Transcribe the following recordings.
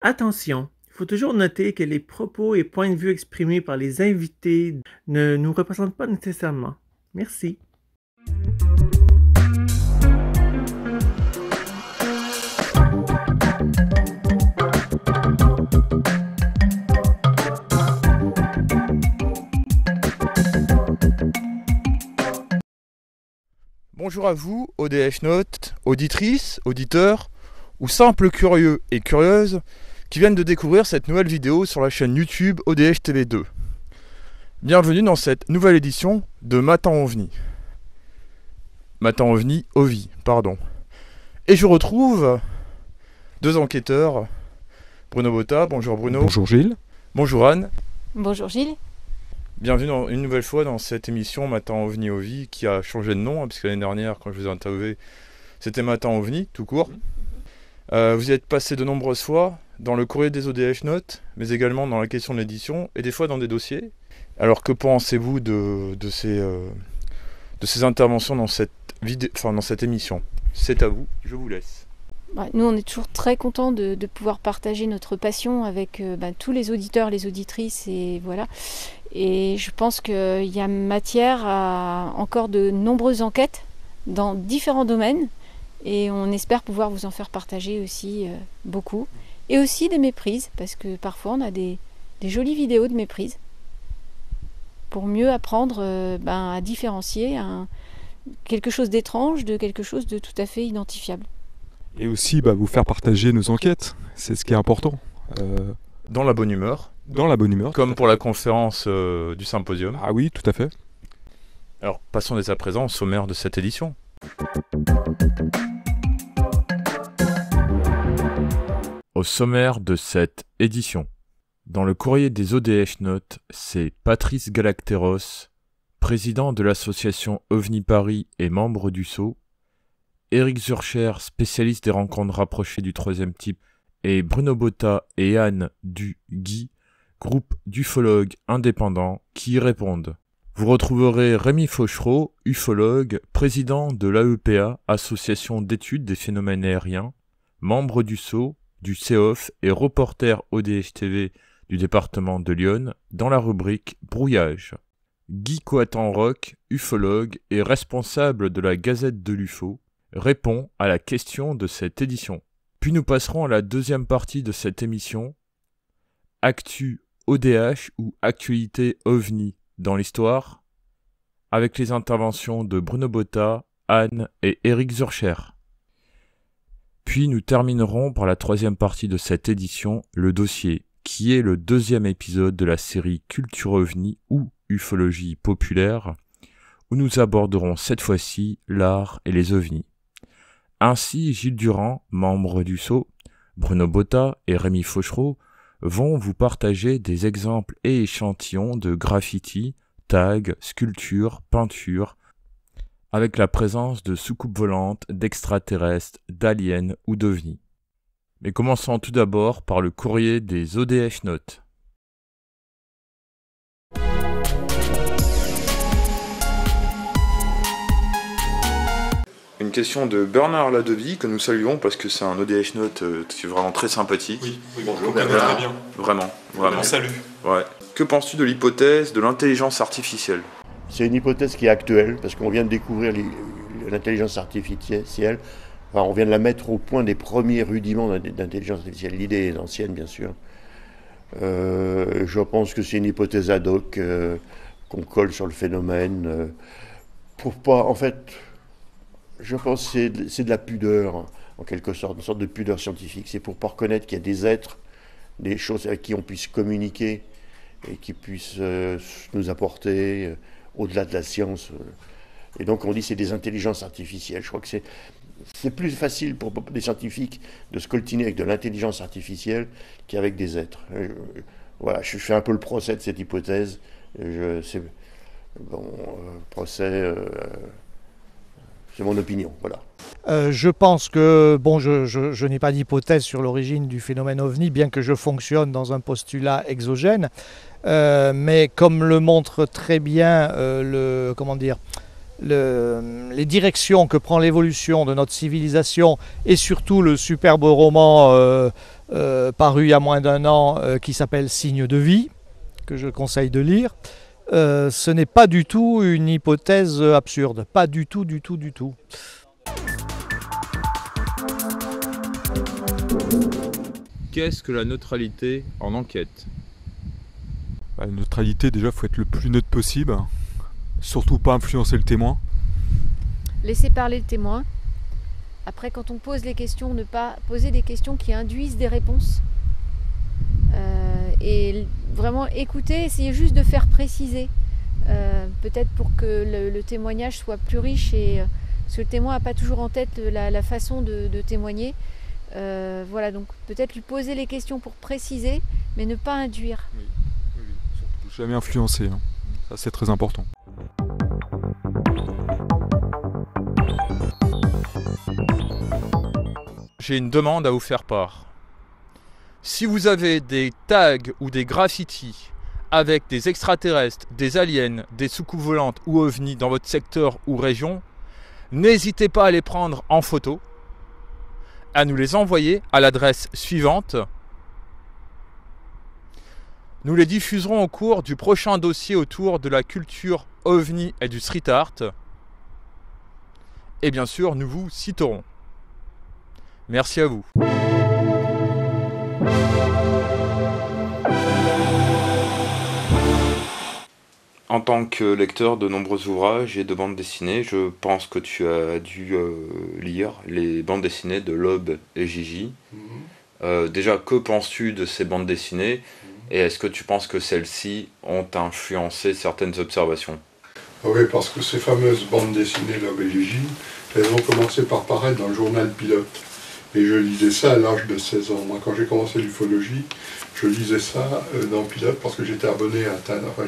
Attention, il faut toujours noter que les propos et points de vue exprimés par les invités ne nous représentent pas nécessairement. Merci. Bonjour à vous, ODH Note, auditrices, auditeurs ou simples curieux et curieuses qui viennent de découvrir cette nouvelle vidéo sur la chaîne YouTube ODH TV2. Bienvenue dans cette nouvelle édition de Matin OVNI. Matin OVNI, OVI, pardon. Et je retrouve deux enquêteurs. Bruno Botta, bonjour Bruno. Bonjour Gilles. Bonjour Anne. Bonjour Gilles. Bienvenue une nouvelle fois dans cette émission Matin OVNI OVI qui a changé de nom, puisque l'année dernière, quand je vous ai interviewé, c'était Matin OVNI, tout court. Vous y êtes passé de nombreuses fois dans le courrier des ODH Notes, mais également dans la question de l'édition, et des fois dans des dossiers. Alors que pensez-vous de ces interventions dans cette émission? C'est à vous, je vous laisse. Nous, on est toujours très contents de pouvoir partager notre passion avec tous les auditeurs, les auditrices, et voilà. Et je pense qu'il y a matière à encore de nombreuses enquêtes dans différents domaines, et on espère pouvoir vous en faire partager aussi beaucoup. Et aussi des méprises, parce que parfois on a des jolies vidéos de méprises, pour mieux apprendre à différencier quelque chose d'étrange de quelque chose de tout à fait identifiable. Et aussi vous faire partager nos enquêtes, c'est ce qui est important. Dans la bonne humeur. Dans la bonne humeur. Comme pour la conférence du symposium. Ah oui, tout à fait. Alors passons dès à présent au sommaire de cette édition. Au sommaire de cette édition. Dans le courrier des ODH Notes, c'est Patrice Galacteros, président de l'association OVNI Paris et membre du SSO, Éric Zurcher, spécialiste des rencontres rapprochées du troisième type, et Bruno Botta et Anne Duguy, groupe d'ufologues indépendants, qui y répondent. Vous retrouverez Rémi Fauchereau, ufologue, président de l'AEPA, Association d'études des phénomènes aériens, membre du SSO, du CEOF et reporter ODH TV du département de l'Yonne, dans la rubrique Brouillage. Guy Coatan-Roch, ufologue et responsable de la Gazette de l'UFO, répond à la question de cette édition. Puis nous passerons à la deuxième partie de cette émission, Actu ODH ou Actualité OVNI dans l'histoire, avec les interventions de Bruno Botta, Anne et Éric Zurcher. Puis nous terminerons par la troisième partie de cette édition, le dossier, qui est le deuxième épisode de la série Culture OVNI ou Ufologie populaire, où nous aborderons cette fois-ci l'art et les ovnis. Ainsi, Gilles Durand, membre du SSO, Bruno Botta et Rémi Fauchereau vont vous partager des exemples et échantillons de graffitis, tags, sculptures, peintures, avec la présence de soucoupes volantes, d'extraterrestres, d'aliens ou d'ovnis. Mais commençons tout d'abord par le courrier des ODH Notes. Une question de Bernard Ladevie, que nous saluons parce que c'est un ODH Note qui est vraiment très sympathique. Oui, bonjour. Très bien. Vraiment. Salut. Ouais. Que penses-tu de l'hypothèse de l'intelligence artificielle? C'est une hypothèse qui est actuelle, parce qu'on vient de découvrir l'intelligence artificielle. Enfin, on vient de la mettre au point des premiers rudiments d'intelligence artificielle. L'idée est ancienne, bien sûr. Je pense que c'est une hypothèse ad hoc qu'on colle sur le phénomène. Pour pas, en fait, je pense que c'est de la pudeur, en quelque sorte, une sorte de pudeur scientifique. C'est pour pas reconnaître qu'il y a des êtres, des choses avec qui on puisse communiquer et qui puissent nous apporter au-delà de la science. Et donc on dit que c'est des intelligences artificielles. Je crois que c'est plus facile pour des scientifiques de se coltiner avec de l'intelligence artificielle qu'avec des êtres. Voilà, je fais un peu le procès de cette hypothèse. Procès... c'est mon opinion, voilà. Je pense que, je n'ai pas d'hypothèse sur l'origine du phénomène OVNI, bien que je fonctionne dans un postulat exogène, mais comme le montre très bien les directions que prend l'évolution de notre civilisation et surtout le superbe roman paru il y a moins d'1 an qui s'appelle Signes de vie, que je conseille de lire, ce n'est pas du tout une hypothèse absurde, pas du tout, du tout, du tout. Qu'est-ce que la neutralité en enquête? La neutralité, déjà, il faut être le plus neutre possible. Surtout pas influencer le témoin. Laisser parler le témoin. Après, quand on pose les questions, ne pas poser des questions qui induisent des réponses. Et vraiment écouter, essayer juste de faire préciser. Peut-être pour que le témoignage soit plus riche et parce que le témoin n'a pas toujours en tête la façon de témoigner. Voilà, donc peut-être lui poser les questions pour préciser, mais ne pas induire. Oui. Surtout jamais influencer, hein. Ça c'est très important. J'ai une demande à vous faire part. Si vous avez des tags ou des graffitis avec des extraterrestres, des aliens, des soucoupes volantes ou ovnis dans votre secteur ou région, n'hésitez pas à les prendre en photo, à nous les envoyer à l'adresse suivante. Nous les diffuserons au cours du prochain dossier autour de la culture ovni et du street art. Et bien sûr, nous vous citerons. Merci à vous. En tant que lecteur de nombreux ouvrages et de bandes dessinées, je pense que tu as dû lire les bandes dessinées de Loeb et Gigi. Déjà, que penses-tu de ces bandes dessinées et est-ce que tu penses que celles-ci ont influencé certaines observations? Oui, parce que ces fameuses bandes dessinées Loeb et Gigi, elles ont commencé par paraître dans le journal Pilote. Et je lisais ça à l'âge de 16 ans. Moi, quand j'ai commencé l'ufologie, je lisais ça dans Pilote parce que j'étais abonné à Tintin. Enfin,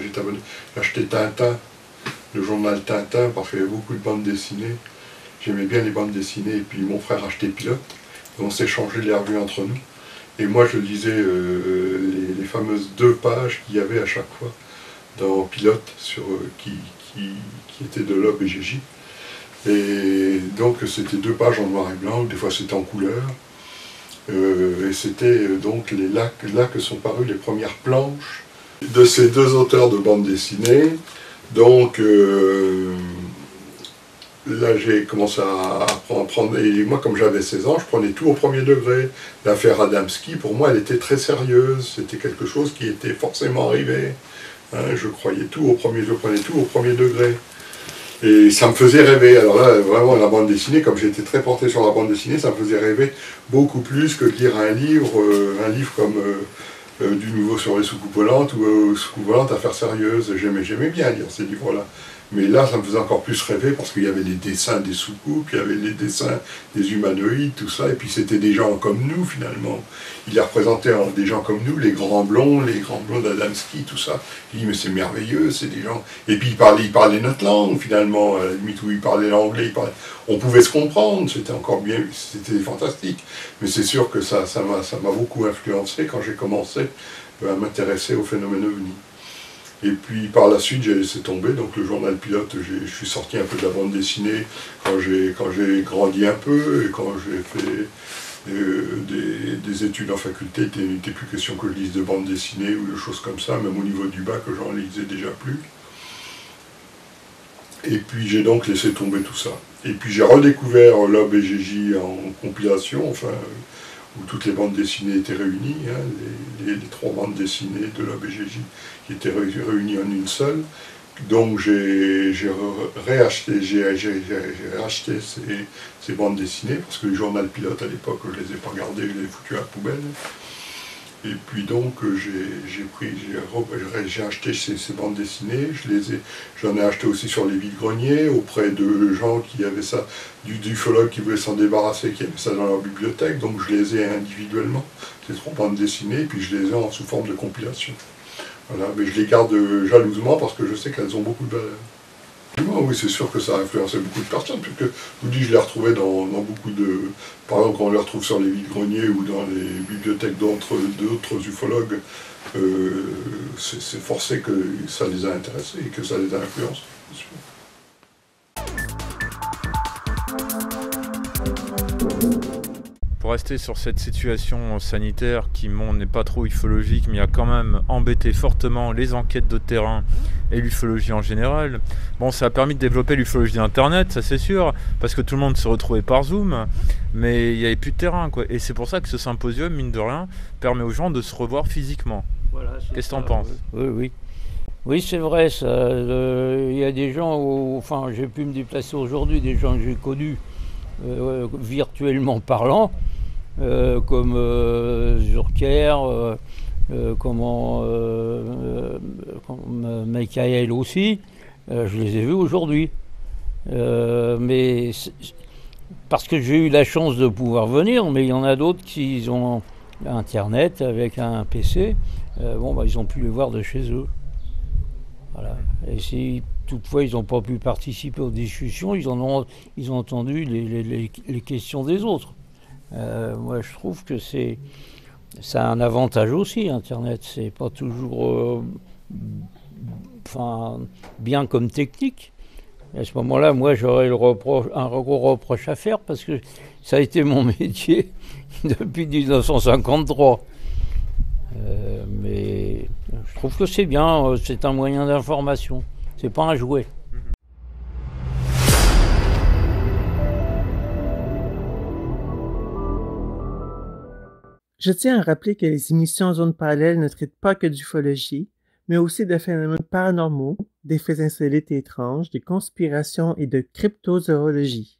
j'achetais Tintin, le journal Tintin, parce qu'il y avait beaucoup de bandes dessinées. J'aimais bien les bandes dessinées. Et puis mon frère achetait Pilote. Et on s'échangeait les revues entre nous. Et moi, je lisais les fameuses 2 pages qu'il y avait à chaque fois dans Pilote, qui étaient de Loeb et Gigi. Et donc c'était 2 pages en noir et blanc, des fois c'était en couleur. Et c'était donc là que sont parues les premières planches de ces 2 auteurs de bande dessinée. Donc là j'ai commencé à prendre, et moi comme j'avais 16 ans, je prenais tout au premier degré. L'affaire Adamski, pour moi, elle était très sérieuse, c'était quelque chose qui était forcément arrivé. Hein, je prenais tout au premier degré. Et ça me faisait rêver. Alors là, vraiment, la bande dessinée, comme j'étais très porté sur la bande dessinée, ça me faisait rêver beaucoup plus que de lire un livre comme Du Nouveau sur les soucoupes volantes ou Soucoupes volantes, affaires sérieuses. J'aimais bien lire ces livres-là. Mais là, ça me faisait encore plus rêver parce qu'il y avait les dessins des soucoupes, il y avait les dessins des humanoïdes, tout ça. Et puis c'était des gens comme nous, finalement. Il les représentait des gens comme nous, les grands blonds d'Adamski, tout ça. Il dit, mais c'est merveilleux, c'est des gens... Et puis il parlait notre langue, finalement, à la limite où il parlait l'anglais, on pouvait se comprendre, c'était encore bien, c'était fantastique. Mais c'est sûr que ça m'a beaucoup influencé quand j'ai commencé à m'intéresser au phénomène ovni. Et puis par la suite j'ai laissé tomber, donc le journal Pilote, je suis sorti un peu de la bande dessinée quand j'ai grandi un peu, et quand j'ai fait des études en faculté, il n'était plus question que je lise de bande dessinée ou de choses comme ça, même au niveau du bac, j'en lisais déjà plus. Et puis j'ai donc laissé tomber tout ça. Et puis j'ai redécouvert Loeb et Gigi en compilation, enfin, où toutes les bandes dessinées étaient réunies, hein, les 3 bandes dessinées de Loeb et Gigi qui étaient réunies en une seule. Donc j'ai racheté ces bandes dessinées, parce que le journal Pilote à l'époque, je ne les ai pas gardées, je les ai foutues à la poubelle. Et puis donc j'ai acheté ces bandes dessinées, j'en ai acheté aussi sur les vides-greniers, auprès de gens qui avaient ça, d'ufologues qui voulaient s'en débarrasser, qui avaient ça dans leur bibliothèque, donc je les ai individuellement, ces 3 bandes dessinées, et puis je les ai sous forme de compilation. Voilà, mais je les garde jalousement parce que je sais qu'elles ont beaucoup de valeur. Oui, c'est sûr que ça a influencé beaucoup de personnes, puisque je vous dis, je les retrouvais dans beaucoup de... Par exemple, quand on les retrouve sur les vides-greniers ou dans les bibliothèques d'autres ufologues, c'est forcé que ça les a intéressés et que ça les a influencés, bien sûr. pour rester sur cette situation sanitaire qui n'est pas trop ufologique, mais a quand même embêté fortement les enquêtes de terrain et l'ufologie en général. Bon, ça a permis de développer l'ufologie d'Internet, ça c'est sûr, parce que tout le monde se retrouvait par Zoom, mais il n'y avait plus de terrain, quoi. Et c'est pour ça que ce symposium, mine de rien, permet aux gens de se revoir physiquement. Voilà, qu'est-ce que t'en penses? Oui. Oui, c'est vrai, ça. Il y a des gens, enfin, j'ai pu me déplacer aujourd'hui, des gens que j'ai connus, virtuellement parlant, comme Zurker, comme Michael aussi, je les ai vus aujourd'hui. Mais parce que j'ai eu la chance de pouvoir venir, mais il y en a d'autres qui ont Internet avec un PC, ils ont pu les voir de chez eux. Voilà. Et si toutefois ils n'ont pas pu participer aux discussions, ils ont entendu les questions des autres. Moi je trouve que ça a un avantage aussi, Internet. C'est pas toujours bien comme technique. Et à ce moment-là, moi j'aurais un gros reproche à faire parce que ça a été mon métier depuis 1953. Mais je trouve que c'est bien, c'est un moyen d'information, c'est pas un jouet. Je tiens à rappeler que les émissions Zone Parallèle ne traitent pas que d'ufologie, mais aussi de phénomènes paranormaux, des faits insolites et étranges, de conspirations et de cryptozoologie.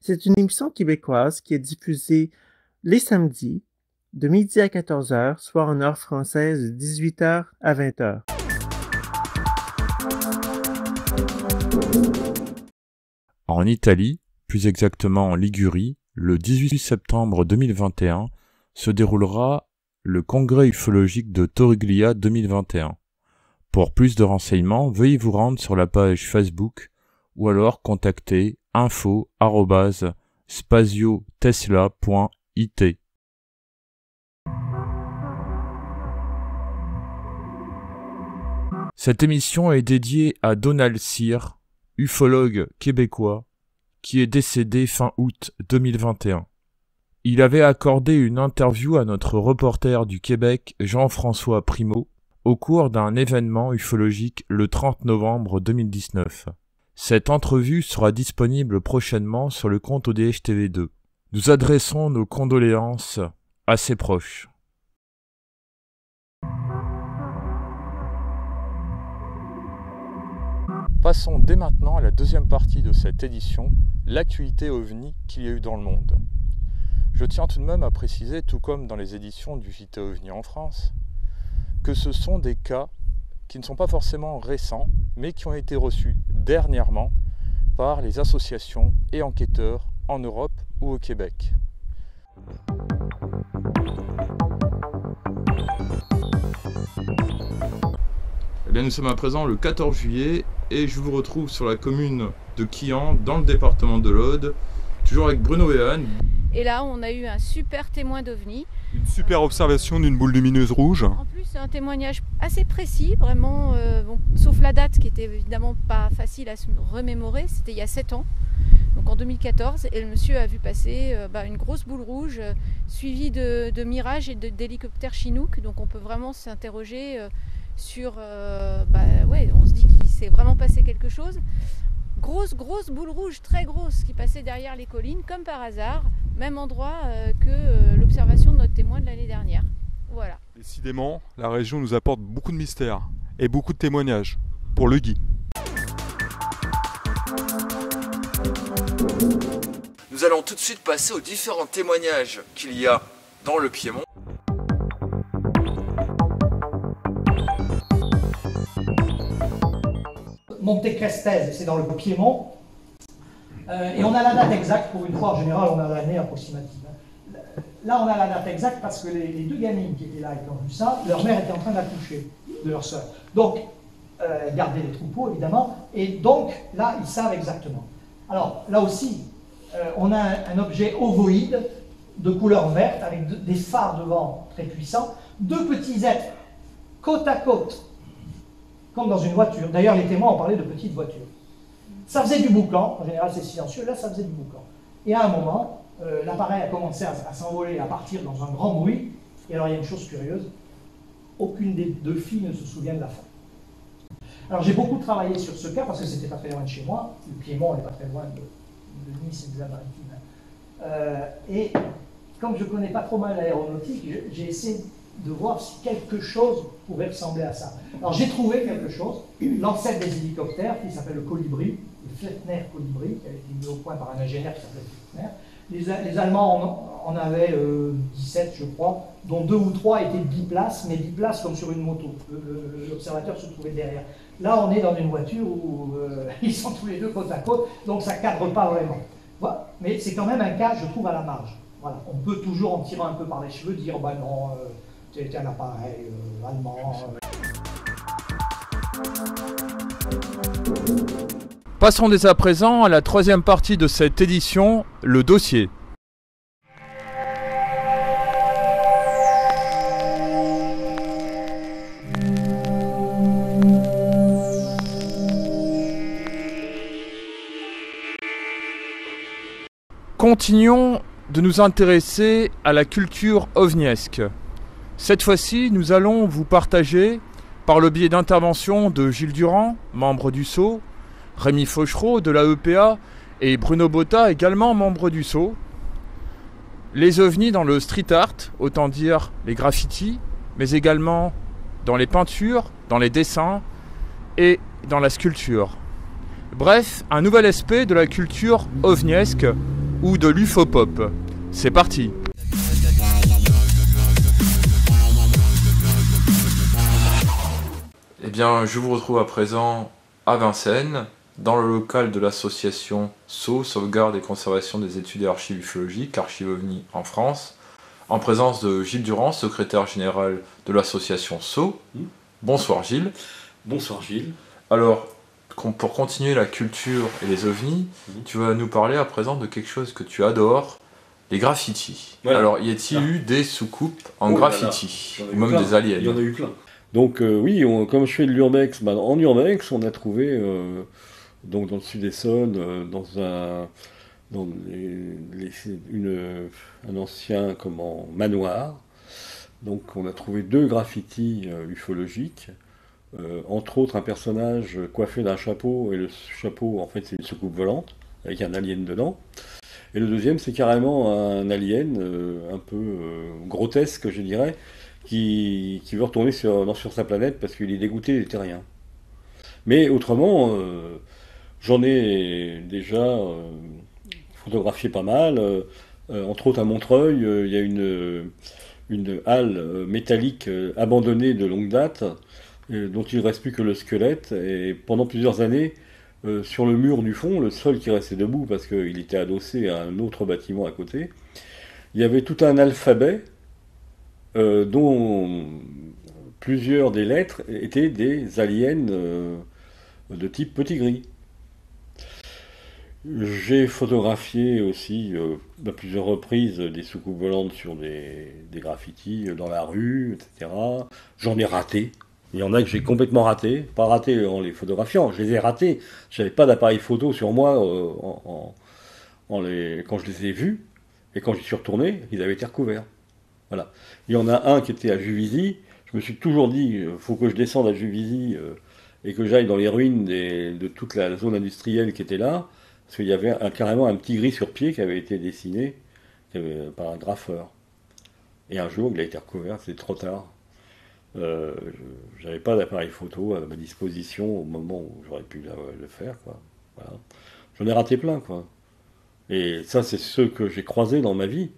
C'est une émission québécoise qui est diffusée les samedis, de midi à 14h, soit en heure française de 18h à 20h. En Italie, plus exactement en Ligurie, le 18 septembre 2021, se déroulera le congrès ufologique de Torriglia 2021. Pour plus de renseignements, veuillez vous rendre sur la page Facebook ou alors contacter info@spatiotesla.it. Cette émission est dédiée à Donald Cyr, ufologue québécois, qui est décédé fin août 2021. Il avait accordé une interview à notre reporter du Québec, Jean-François Primeau, au cours d'un événement ufologique le 30 novembre 2019. Cette entrevue sera disponible prochainement sur le compte ODH TV2. Nous adressons nos condoléances à ses proches. Passons dès maintenant à la deuxième partie de cette édition, l'actualité OVNI qu'il y a eu dans le monde. Je tiens tout de même à préciser, tout comme dans les éditions du JT OVNI en France, que ce sont des cas qui ne sont pas forcément récents, mais qui ont été reçus dernièrement par les associations et enquêteurs en Europe ou au Québec. Eh bien, nous sommes à présent le 14 juillet et je vous retrouve sur la commune de Quillan, dans le département de l'Aude, toujours avec Bruno et Anne. Et là, on a eu un super témoin d'OVNI. Une super observation d'une boule lumineuse rouge. En plus, c'est un témoignage assez précis, vraiment, sauf la date qui était évidemment pas facile à se remémorer. C'était il y a 7 ans, donc en 2014. Et le monsieur a vu passer une grosse boule rouge suivie de mirages et d'hélicoptères Chinook. Donc on peut vraiment s'interroger sur... on se dit qu'il s'est vraiment passé quelque chose. Grosse boule rouge, très grosse, qui passait derrière les collines, comme par hasard. Même endroit que l'observation de notre témoin de l'année dernière. Voilà. Décidément, la région nous apporte beaucoup de mystères et beaucoup de témoignages pour le Guy. Nous allons tout de suite passer aux différents témoignages qu'il y a dans le Piémont. Monte Crestese, c'est dans le Piémont. Et on a la date exacte, pour une fois en général on a l'année approximative. Là on a la date exacte parce que les deux gamines qui étaient là et qui ont vu ça, leur mère était en train d'accoucher de leur sœur. Donc, garder les troupeaux évidemment, et donc là ils savent exactement. Alors là aussi, on a un objet ovoïde de couleur verte avec des phares devant très puissants, deux petits êtres côte à côte, comme dans une voiture. D'ailleurs les témoins ont parlé de petites voitures. Ça faisait du boucan, en général c'est silencieux, là ça faisait du boucan. Et à un moment, l'appareil a commencé à s'envoler, à partir dans un grand bruit. Et alors il y a une chose curieuse, aucune des deux filles ne se souvient de la fin. Alors j'ai beaucoup travaillé sur ce cas parce que c'était pas très loin de chez moi. Le Piémont n'est pas très loin de Nice et des Alpes-Maritimes. Et comme je ne connais pas trop mal l'aéronautique, j'ai essayé de voir si quelque chose pouvait ressembler à ça. Alors j'ai trouvé quelque chose, l'ancêtre des hélicoptères qui s'appelle le Colibri, le Flettner Colibri, qui a été mis au point par un ingénieur qui s'appelle Flettner. Les Allemands en avaient 17, je crois, dont 2 ou 3 étaient biplaces, mais biplaces comme sur une moto. L'observateur se trouvait derrière. Là, on est dans une voiture où ils sont tous les deux côte à côte, donc ça ne cadre pas vraiment. Voilà. Mais c'est quand même un cas, je trouve, à la marge. Voilà. On peut toujours, en tirant un peu par les cheveux, dire bah non, c'était un appareil allemand. Passons dès à présent à la troisième partie de cette édition, le dossier. Continuons de nous intéresser à la culture ovniesque. Cette fois-ci, nous allons vous partager, par le biais d'interventions de Gilles Durand, membre du SO, Rémi Fauchereau de la EPA et Bruno Botta, également membre du SO, les ovnis dans le street art, autant dire les graffitis, mais également dans les peintures, dans les dessins et dans la sculpture. Bref, un nouvel aspect de la culture ovniesque ou de l'ufopop. C'est parti. Eh bien, je vous retrouve à présent à Vincennes, dans le local de l'association SO, Sauvegarde et Conservation des études et archives ufologiques, Archives OVNI en France, en présence de Gilles Durand, secrétaire général de l'association SO. Bonsoir Gilles. Bonsoir Gilles. Alors, pour continuer la culture et les ovnis, tu vas nous parler à présent de quelque chose que tu adores, les graffitis. Voilà. Alors, y a-t-il eu des soucoupes en graffiti, ou même des aliens? Il y en a eu plein. Donc oui, comme je fais de l'urbex, en urbex, on a trouvé, donc dans le sud d'Essonne, dans un ancien manoir. Donc on a trouvé 2 graffitis ufologiques. Entre autres un personnage coiffé d'un chapeau, et le chapeau en fait c'est une soucoupe volante avec un alien dedans, et le deuxième c'est carrément un alien un peu grotesque je dirais, qui veut retourner sur sa planète parce qu'il est dégoûté des terriens. Mais autrement j'en ai déjà photographié pas mal, entre autres à Montreuil il y a une halle métallique abandonnée de longue date, dont il ne reste plus que le squelette, et pendant plusieurs années, sur le mur du fond, le seul qui restait debout parce qu'il était adossé à un autre bâtiment à côté, il y avait tout un alphabet dont plusieurs des lettres étaient des aliens de type petit gris. J'ai photographié aussi à plusieurs reprises des soucoupes volantes sur des graffitis dans la rue, etc. J'en ai raté. Il y en a que j'ai complètement raté, pas raté en les photographiant, je les ai ratés. Je n'avais pas d'appareil photo sur moi quand je les ai vus, et quand j'y suis retourné, ils avaient été recouverts. Voilà. Il y en a un qui était à Juvisy. Je me suis toujours dit, il faut que je descende à Juvisy et que j'aille dans les ruines de toute la zone industrielle qui était là, parce qu'il y avait carrément un petit gris sur pied qui avait été dessiné par un graffeur. Et un jour, il a été recouvert, c'était trop tard. J'avais pas d'appareil photo à ma disposition au moment où j'aurais pu le faire, quoi. Voilà. J'en ai raté plein, quoi. Et ça, c'est ceux que j'ai croisés dans ma vie.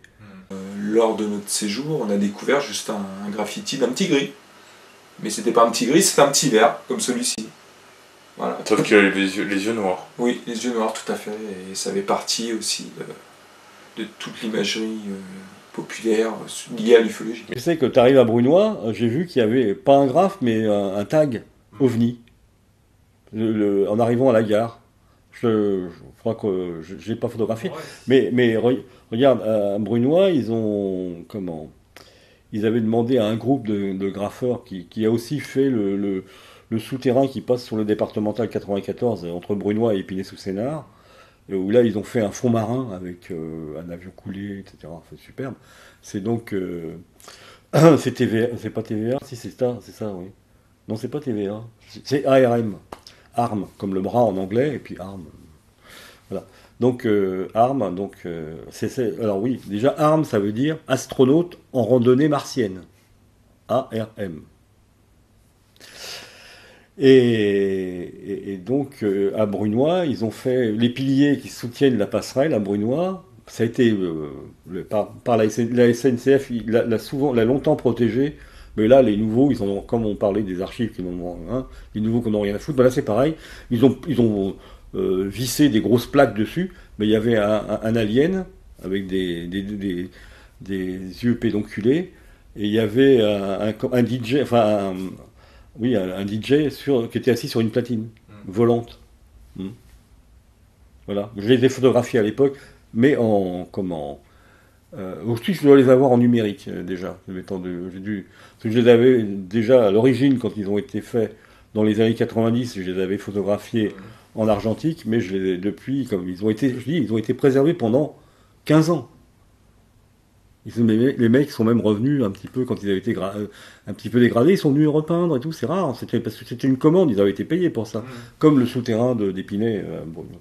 Lors de notre séjour, on a découvert juste un graffiti d'un petit gris. Mais c'était pas un petit gris, c'était un petit vert, comme celui-ci. Voilà. Sauf qu'il avait les yeux noirs. Oui, les yeux noirs, tout à fait. Et ça avait partie aussi de toute l'imagerie populaire liée à l'ufologie. Je sais que tu arrives à Brunoy, j'ai vu qu'il y avait pas un graphe, mais un tag OVNI. En arrivant à la gare. Je crois que je n'ai pas photographié. Ouais. Mais regarde, à Brunoy, ils avaient demandé à un groupe de graffeurs qui a aussi fait le souterrain qui passe sur le départemental 94 entre Brunoy et Épinay-sous-Sénart, où là ils ont fait un fond marin avec un avion coulé, etc. Enfin, superbe. C'est donc c'est TVA, c'est pas TVA, si c'est ça, oui. Non, c'est pas TVA, c'est ARM, ARM comme le bras en anglais et puis ARM. Voilà. Donc ARM, donc alors oui, déjà ARM ça veut dire astronaute en randonnée martienne. ARM. Et donc, à Brunoy, ils ont fait les piliers qui soutiennent la passerelle à Brunoy. Ça a été, par la SNCF, l'a longtemps protégé. Mais là, les nouveaux, ils ont, comme on parlait des archives, les nouveaux qui n'ont rien à foutre, ben là c'est pareil. Ils ont vissé des grosses plaques dessus, mais il y avait un alien avec des yeux pédonculés. Et il y avait un DJ, enfin... Oui, un DJ qui était assis sur une platine volante. Voilà. Je les ai photographiés à l'époque, mais aujourd'hui, je dois les avoir en numérique déjà. Parce que je les avais déjà à l'origine, quand ils ont été faits dans les années 90, je les avais photographiés en argentique, mais depuis, comme ils ont été préservés pendant 15 ans. Les mecs sont même revenus un petit peu quand ils avaient été un petit peu dégradés, ils sont venus repeindre et tout, c'est rare, parce que c'était une commande, ils avaient été payés pour ça. Comme le souterrain d'Épinay,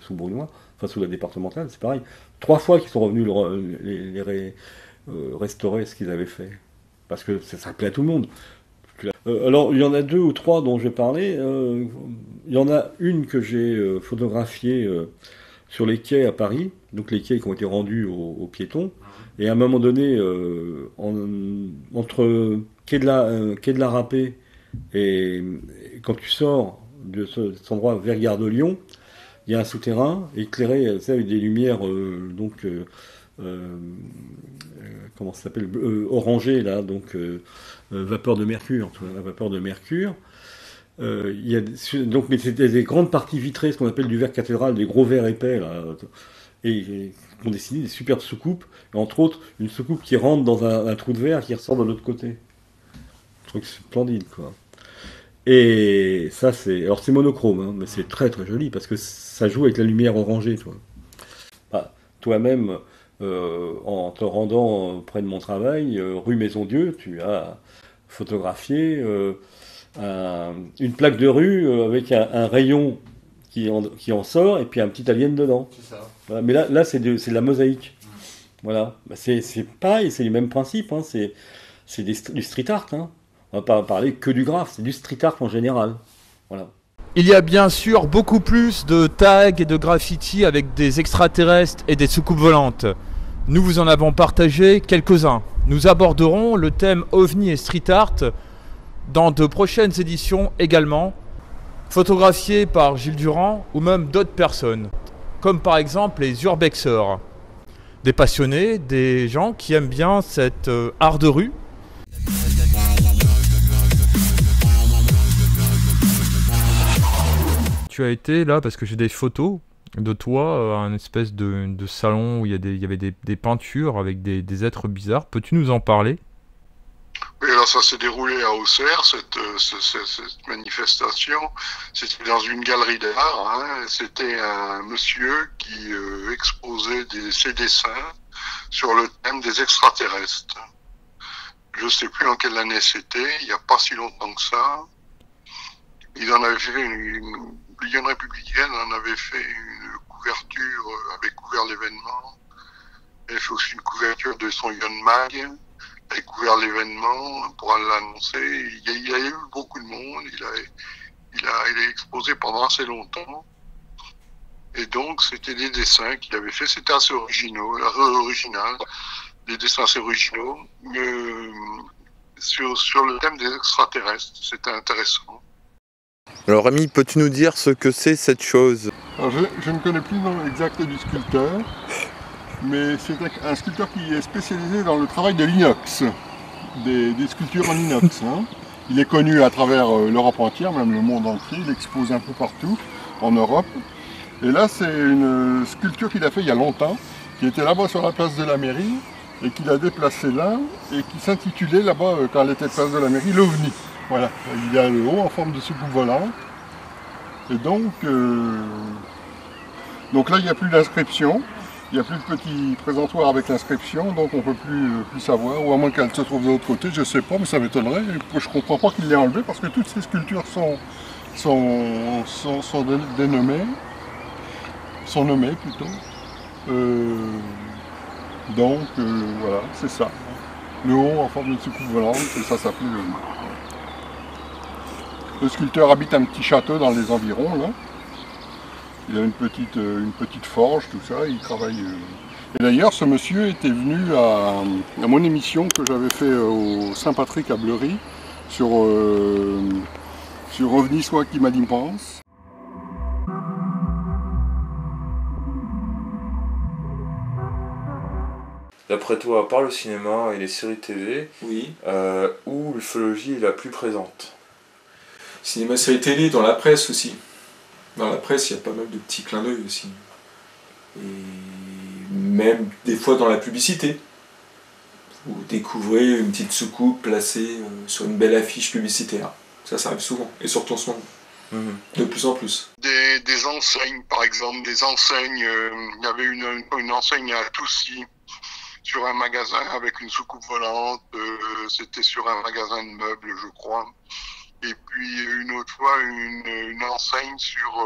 sous Brunoy, enfin sous la départementale, c'est pareil. 3 fois qu'ils sont revenus restaurer ce qu'ils avaient fait. Parce que ça plaît à tout le monde. Alors il y en a 2 ou 3 dont j'ai parlé. Il y en a une que j'ai photographiée sur les quais à Paris, donc les quais qui ont été rendus aux piétons. Et à un moment donné, entre quai de la Râpée et quand tu sors de cet endroit vers Gare de Lyon, il y a un souterrain éclairé avec des lumières comment ça s'appelle, orangées là, donc vapeur de mercure, la vapeur de mercure. Mais c'était des grandes parties vitrées, ce qu'on appelle du verre cathédral, des gros verres épais là. Et ont dessiné des superbes soucoupes, entre autres une soucoupe qui rentre dans un trou de verre qui ressort de l'autre côté. Un truc splendide, quoi. Et ça, alors c'est monochrome, hein, mais c'est très très joli parce que ça joue avec la lumière orangée, toi. Bah, toi-même, en te rendant près de mon travail, rue Maison-Dieu, tu as photographié une plaque de rue avec un rayon qui en sort et puis un petit alien dedans. C'est ça. Voilà. Mais là c'est de la mosaïque. Voilà. Bah, c'est pareil, c'est le même principe. Hein. C'est du street art. Hein. On va pas parler que du graphe, c'est du street art en général. Voilà. Il y a bien sûr beaucoup plus de tags et de graffitis avec des extraterrestres et des soucoupes volantes. Nous vous en avons partagé quelques-uns. Nous aborderons le thème OVNI et street art dans de prochaines éditions également, photographiés par Gilles Durand ou même d'autres personnes, comme par exemple les urbexeurs, des passionnés, des gens qui aiment bien cet art de rue. Tu as été là parce que j'ai des photos de toi, un espèce de salon où il y avait des peintures avec des êtres bizarres. Peux-tu nous en parler ? Oui, alors ça s'est déroulé à Auxerre, cette manifestation. C'était dans une galerie d'art. Hein. C'était un monsieur qui exposait ses dessins sur le thème des extraterrestres. Je ne sais plus en quelle année c'était, il n'y a pas si longtemps que ça. Il en avait fait l'Union républicaine en avait fait une couverture, avait couvert l'événement. Il avait fait aussi une couverture de son Yon Mag. Il a couvert l'événement pour l'annoncer. Il y a eu beaucoup de monde. Il a exposé pendant assez longtemps. Et donc, c'était des dessins qu'il avait fait. C'était assez original. Des dessins assez originaux. Sur le thème des extraterrestres. C'était intéressant. Alors, Rémi, peux-tu nous dire ce que c'est cette chose ? Alors, je ne connais plus le nom exact du sculpteur. Mais c'est un sculpteur qui est spécialisé dans le travail de l'inox, des sculptures en inox. Hein. Il est connu à travers l'Europe entière, même le monde entier, il expose un peu partout en Europe. Et là, c'est une sculpture qu'il a fait il y a longtemps, qui était là-bas sur la place de la mairie, et qu'il a déplacée là, et qui s'intitulait là-bas, quand elle était place de la mairie, l'OVNI. Voilà, il y a le haut en forme de soucoupe volante. Et donc, Donc là, il n'y a plus d'inscription. Il n'y a plus de petit présentoir avec l'inscription, donc on ne peut plus savoir, ou à moins qu'elle se trouve de l'autre côté, je ne sais pas, mais ça m'étonnerait. Je ne comprends pas qu'il l'ait enlevé, parce que toutes ces sculptures sont dénommées, sont nommées plutôt. Voilà, c'est ça. Le haut en forme de soucoupe volante, et ça s'appelait le sculpteur habite un petit château dans les environs, là. Il a une petite forge, tout ça, il travaille. Et d'ailleurs, ce monsieur était venu à mon émission que j'avais fait au Saint-Patrick à Bleury, sur OVNI soit qui m'a dit pense. D'après toi, à part le cinéma et les séries TV, oui. Où l'ufologie est la plus présente? Cinéma, série télé, dans la presse aussi. Dans la presse, il y a pas mal de petits clins d'œil aussi. Et même des fois dans la publicité. Vous découvrez une petite soucoupe placée sur une belle affiche publicitaire. Ça arrive souvent, et surtout en ce moment. De plus en plus. Des enseignes, par exemple, des enseignes. Il y avait une enseigne à Toussy, sur un magasin avec une soucoupe volante. C'était sur un magasin de meubles, je crois. Et puis une autre fois, une enseigne sur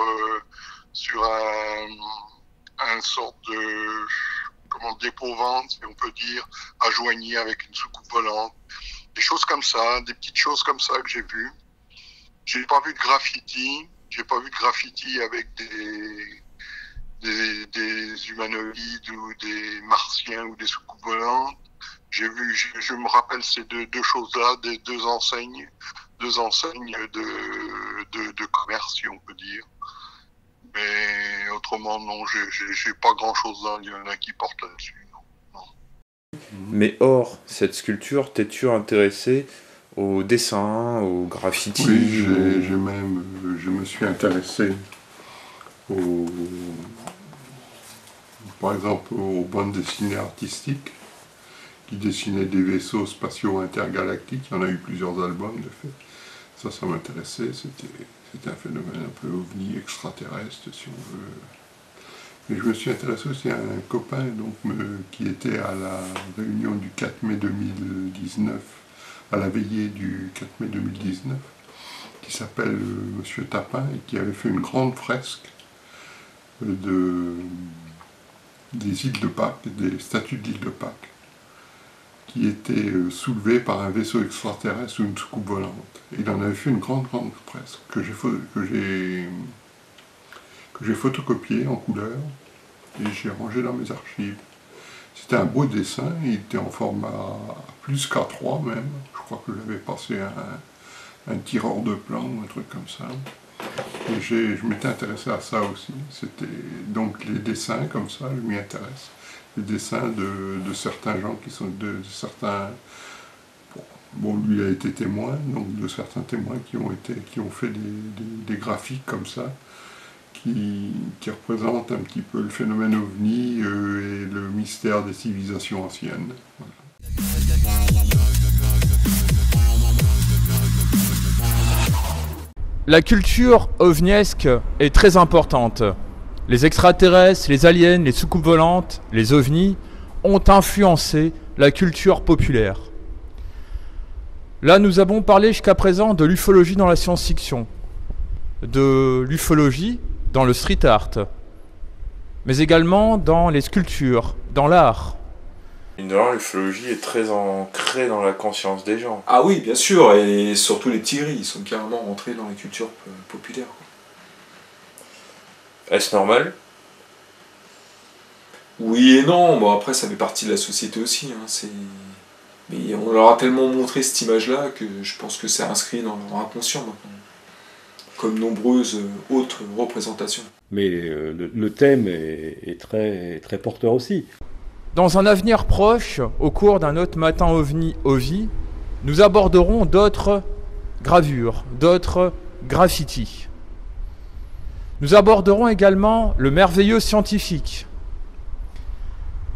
un sorte de dépôt-vente, si on peut dire, à Joigny avec une soucoupe volante. Des choses comme ça, des petites choses comme ça que j'ai vues. J'ai pas vu de graffiti. J'ai pas vu de graffiti avec des humanoïdes ou des martiens ou des soucoupes volantes. Je me rappelle ces deux choses-là, des deux enseignes de commerce, si on peut dire. Mais autrement, non, j'ai pas grand-chose là, il y en a qui portent là-dessus. Non. Mais hors cette sculpture, t'es-tu intéressé au dessin, au graffiti? Oui, je me suis intéressé par exemple aux bandes dessinées artistiques qui dessinaient des vaisseaux spatiaux intergalactiques. Il y en a eu plusieurs albums de fait. Ça m'intéressait, c'était un phénomène un peu ovni extraterrestre si on veut. Mais je me suis intéressé aussi à un copain qui était à la réunion du 4 mai 2019, à la veillée du 4 mai 2019, qui s'appelle Monsieur Tapin et qui avait fait une grande fresque des îles de Pâques, des statues de l'île de Pâques, qui était soulevée par un vaisseau extraterrestre ou une soucoupe volante. Et il en avait fait une grande fresque que j'ai photocopiée en couleur et j'ai rangé dans mes archives. C'était un beau dessin, il était en format plus qu'A3 même. Je crois que j'avais passé un tireur de plan ou un truc comme ça. Et je m'étais intéressé à ça aussi. C'était donc les dessins comme ça, je m'y intéresse. Les dessins de certains gens qui sont de certains. Bon, lui a été témoin, donc de certains témoins qui ont fait des graphiques comme ça, qui représentent un petit peu le phénomène ovni et le mystère des civilisations anciennes. Voilà. La culture ovniesque est très importante. Les extraterrestres, les aliens, les soucoupes volantes, les ovnis ont influencé la culture populaire. Là, nous avons parlé jusqu'à présent de l'ufologie dans la science-fiction, de l'ufologie dans le street art, mais également dans les sculptures, dans l'art. L'ufologie est très ancrée dans la conscience des gens. Ah oui, bien sûr, et surtout les tigris, ils sont carrément rentrés dans la culture populaire. Est-ce normal? Oui et non, bon après ça fait partie de la société aussi. Mais on leur a tellement montré cette image-là que je pense que c'est inscrit dans leur inconscient maintenant. Comme nombreuses autres représentations. Mais le thème est très, très porteur aussi. Dans un avenir proche, au cours d'un autre matin OVNI, nous aborderons d'autres gravures, d'autres graffitis. Nous aborderons également le merveilleux scientifique,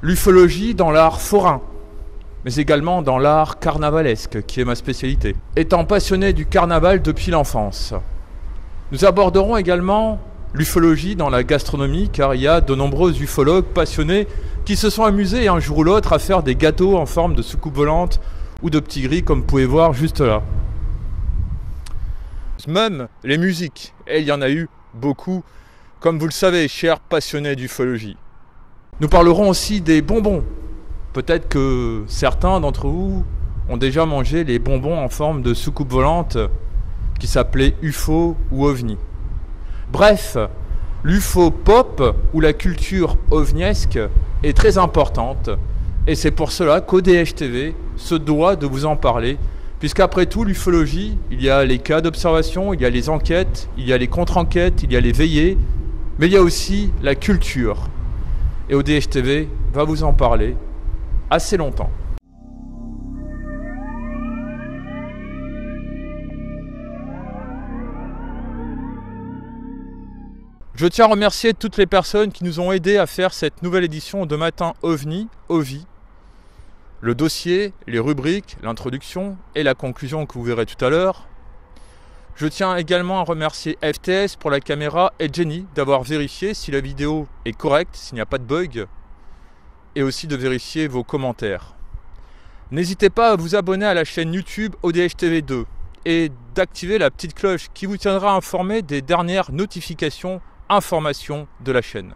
l'ufologie dans l'art forain, mais également dans l'art carnavalesque, qui est ma spécialité. Étant passionné du carnaval depuis l'enfance, nous aborderons également l'ufologie dans la gastronomie, car il y a de nombreux ufologues passionnés qui se sont amusés un jour ou l'autre à faire des gâteaux en forme de soucoupe volante ou de petits gris, comme vous pouvez voir juste là. Même les musiques, et il y en a eu beaucoup, comme vous le savez, chers passionnés d'ufologie. Nous parlerons aussi des bonbons. Peut-être que certains d'entre vous ont déjà mangé les bonbons en forme de soucoupe volante qui s'appelaient UFO ou OVNI. Bref, l'UFO pop ou la culture ovniesque est très importante et c'est pour cela qu'ODH TV se doit de vous en parler, puisqu'après tout, l'ufologie, il y a les cas d'observation, il y a les enquêtes, il y a les contre-enquêtes, il y a les veillées, mais il y a aussi la culture. Et ODH TV va vous en parler assez longtemps. Je tiens à remercier toutes les personnes qui nous ont aidés à faire cette nouvelle édition de Matin OVNI, OVI. Le dossier, les rubriques, l'introduction et la conclusion que vous verrez tout à l'heure. Je tiens également à remercier FTS pour la caméra et Jenny d'avoir vérifié si la vidéo est correcte, s'il n'y a pas de bug, et aussi de vérifier vos commentaires. N'hésitez pas à vous abonner à la chaîne YouTube ODH TV 2 et d'activer la petite cloche qui vous tiendra informé des dernières notifications, informations de la chaîne.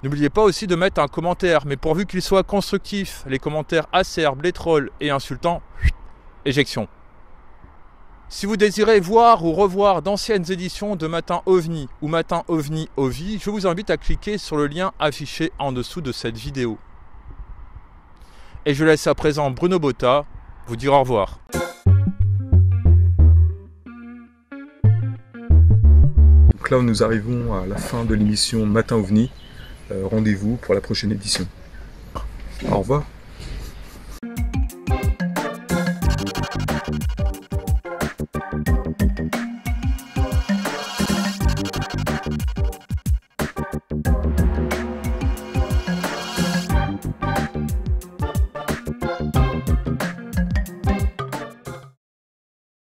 N'oubliez pas aussi de mettre un commentaire, mais pourvu qu'il soit constructif, les commentaires acerbes, les trolls et insultants, éjection. Si vous désirez voir ou revoir d'anciennes éditions de Matin OVNI ou Matin OVNI OVI, je vous invite à cliquer sur le lien affiché en dessous de cette vidéo. Et je laisse à présent Bruno Botta vous dire au revoir. Donc là, nous arrivons à la fin de l'émission Matin OVNI. Rendez-vous pour la prochaine édition. Au revoir.